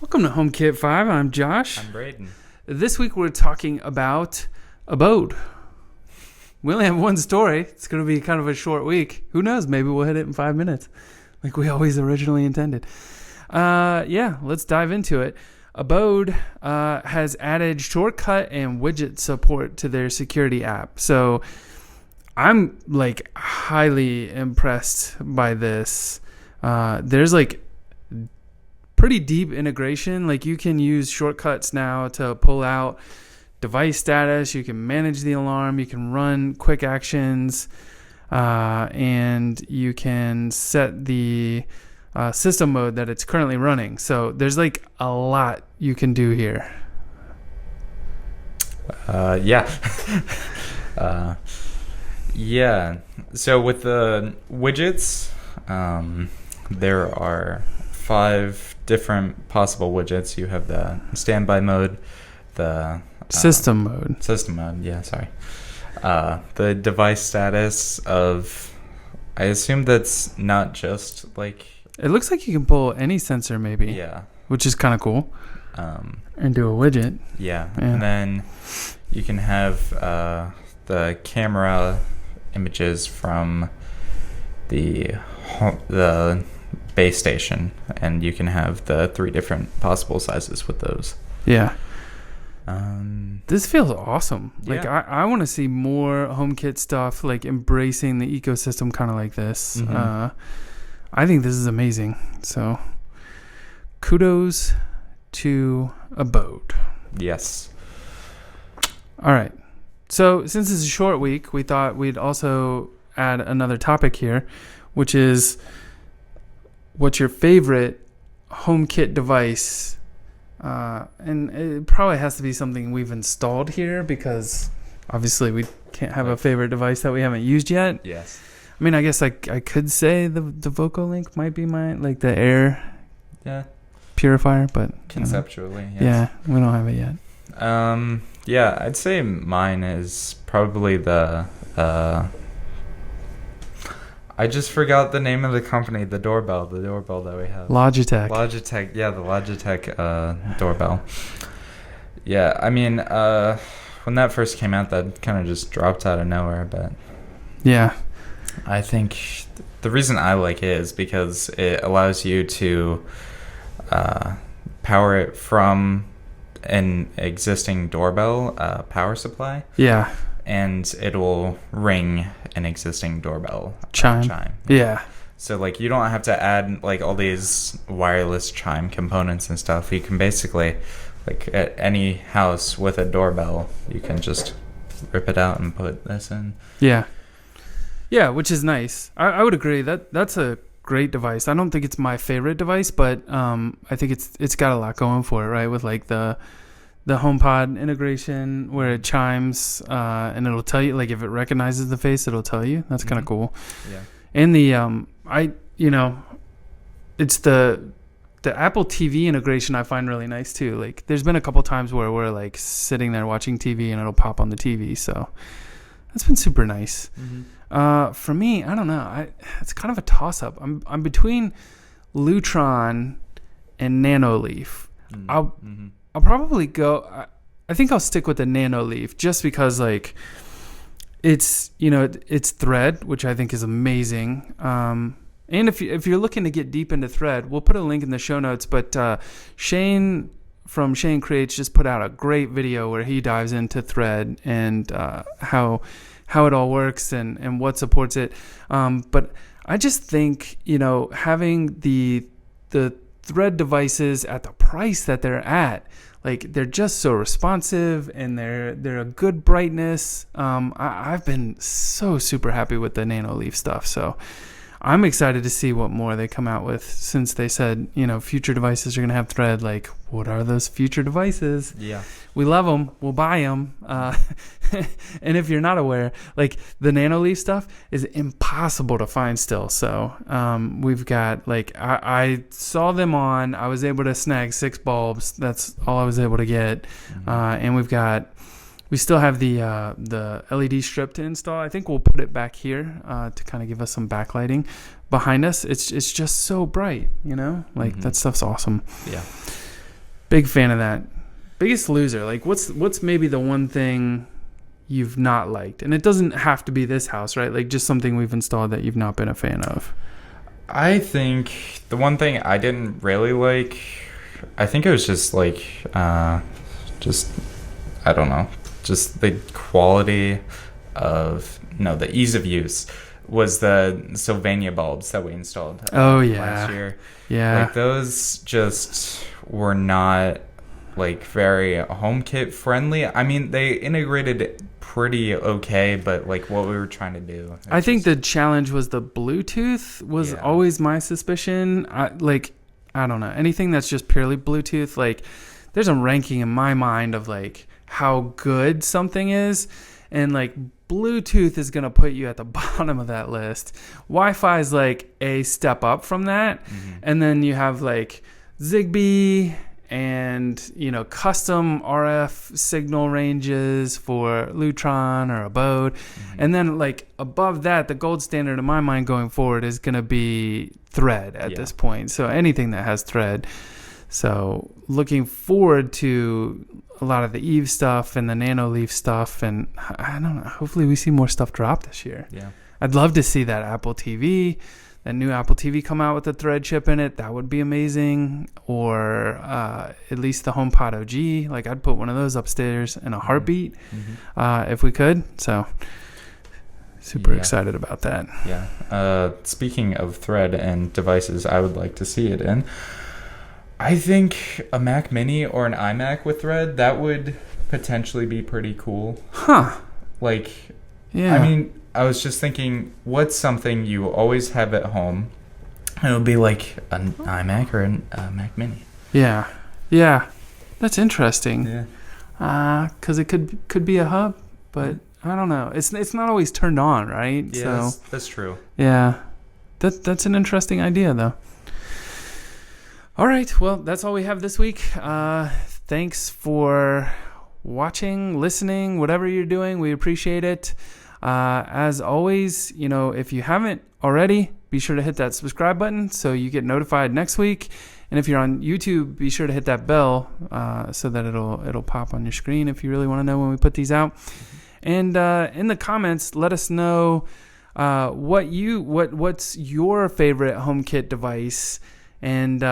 Welcome to HomeKit 5. I'm Josh. I'm Brayden. This week we're talking about Abode. We only have one story. It's going to be kind of a short week. Who knows? Maybe we'll hit it in 5 minutes like we always originally intended. Let's dive into it. Abode has added shortcut and widget support to their security app. So I'm highly impressed by this. There's pretty deep integration. You can use shortcuts now to pull out device status. You can manage the alarm. You can run quick actions, and you can set the system mode that it's currently running. So there's a lot you can do here. So with the widgets, there are 5 different possible widgets. You have the standby mode, the system mode. The device status of, I assume that's not just It looks like you can pull any sensor maybe. Yeah. Which is kind of cool. And do a widget. Yeah. And then you can have the camera images from the base station, and you can have the 3 different possible sizes with those. Yeah. This feels awesome. I want to see more HomeKit stuff, embracing the ecosystem kind of like this. Mm-hmm. I think this is amazing. So kudos to Abode. Yes. All right. So since it's a short week, we thought we'd also add another topic here, which is what's your favorite HomeKit device? And it probably has to be something we've installed here, because obviously we can't have a favorite device that we haven't used yet. Yes. I mean, I guess I could say the VocoLink might be mine, the air purifier, but conceptually, yes. Yeah, we don't have it yet. I'd say mine is probably the I just forgot the name of the company, the doorbell that we have. Logitech, the Logitech doorbell. Yeah, I mean, when that first came out, that kind of just dropped out of nowhere, but yeah. I think the reason I like it is because it allows you to power it from an existing doorbell power supply. Yeah. And it will ring an existing doorbell chime. Yeah. So you don't have to add all these wireless chime components and stuff. You can basically at any house with a doorbell, you can just rip it out and put this in. Yeah. Yeah, which is nice. I would agree that's a great device. I don't think it's my favorite device, but I think it's got a lot going for it, right? With the HomePod integration where it chimes and it'll tell you, if it recognizes the face, it'll tell you. That's kind of cool. Yeah. And the it's the Apple TV integration I find really nice too. There's been a couple times where we're sitting there watching TV and it'll pop on the TV. So that's been super nice. Mm-hmm. For me, I don't know. It's kind of a toss-up. I'm between Lutron and Nanoleaf. Mm-hmm. I'll probably go. I think I'll stick with the Nanoleaf just because it's it's Thread, which I think is amazing. And if you're looking to get deep into Thread, we'll put a link in the show notes. But Shane from Shane Creates just put out a great video where he dives into Thread and how it all works and what supports it. But I just think having the Thread devices at the price that they're at, they're just so responsive and they're a good brightness. I've been so super happy with the Nanoleaf stuff, so I'm excited to see what more they come out with, since they said future devices are gonna have Thread. What are those future devices? Yeah, we love them, we'll buy them. And if you're not aware, the Nanoleaf stuff is impossible to find still. So we've got I saw them on. I was able to snag 6 bulbs. That's all I was able to get. Mm-hmm. And we still have the LED strip to install. I think we'll put it back here to kind of give us some backlighting behind us. It's just so bright, That stuff's awesome. Yeah. Big fan of that. Biggest loser. Like, what's maybe the one thing you've not liked? And it doesn't have to be this house, right? Like, just something we've installed that you've not been a fan of. I think the one thing I didn't really like, I think it was just like, just, I don't know, just the quality of, no, the ease of use was the Sylvania bulbs that we installed last year. Yeah. Like, those just were not, like, very HomeKit friendly. I mean, they integrated pretty okay, but, like, what we were trying to do. I think the challenge was the Bluetooth was always my suspicion. I don't know. Anything that's just purely Bluetooth, like, there's a ranking in my mind of, like, how good something is. And, like, Bluetooth is going to put you at the bottom of that list. Wi-Fi is, like, a step up from that. Mm-hmm. And then you have, like, Zigbee and, you know, custom RF signal ranges for Lutron or Abode. Mm-hmm. And then, like, above that, the gold standard in my mind going forward is going to be Thread at this point. So anything that has Thread. So looking forward to a lot of the Eve stuff and the Nano Leaf stuff. And I don't know, hopefully we see more stuff drop this year. Yeah, I'd love to see that Apple TV. That new Apple TV come out with a Thread chip in it, that would be amazing. Or at least the HomePod OG. Like, I'd put one of those upstairs in a heartbeat if we could. So, super excited about that. Yeah. Speaking of Thread and devices I would like to see it in, I think a Mac Mini or an iMac with Thread, that would potentially be pretty cool. Huh. Like, I mean, I was just thinking, what's something you always have at home? And it would be like an iMac or a Mac Mini. Yeah, that's interesting. Yeah, because it could be a hub, but I don't know. It's not always turned on, right? Yeah, so, that's true. Yeah, that's an interesting idea, though. All right, well, that's all we have this week. Thanks for watching, listening, whatever you're doing. We appreciate it. As always, you know, if you haven't already, be sure to hit that subscribe button so you get notified next week. And if you're on YouTube, be sure to hit that bell so that it'll pop on your screen if you really want to know when we put these out. And in the comments, let us know what's your favorite HomeKit device. And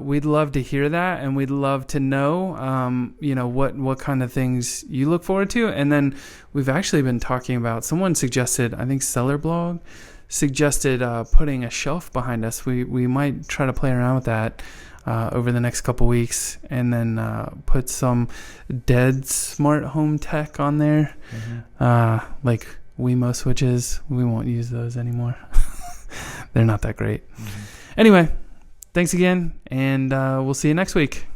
we'd love to hear that, and we'd love to know, you know, what kind of things you look forward to. And then we've actually been talking about, someone suggested, I think Seller Blog suggested putting a shelf behind us. We might try to play around with that over the next couple weeks, and then put some dead smart home tech on there, like Wemo switches. We won't use those anymore. They're not that great. Anyway. Thanks again, and we'll see you next week.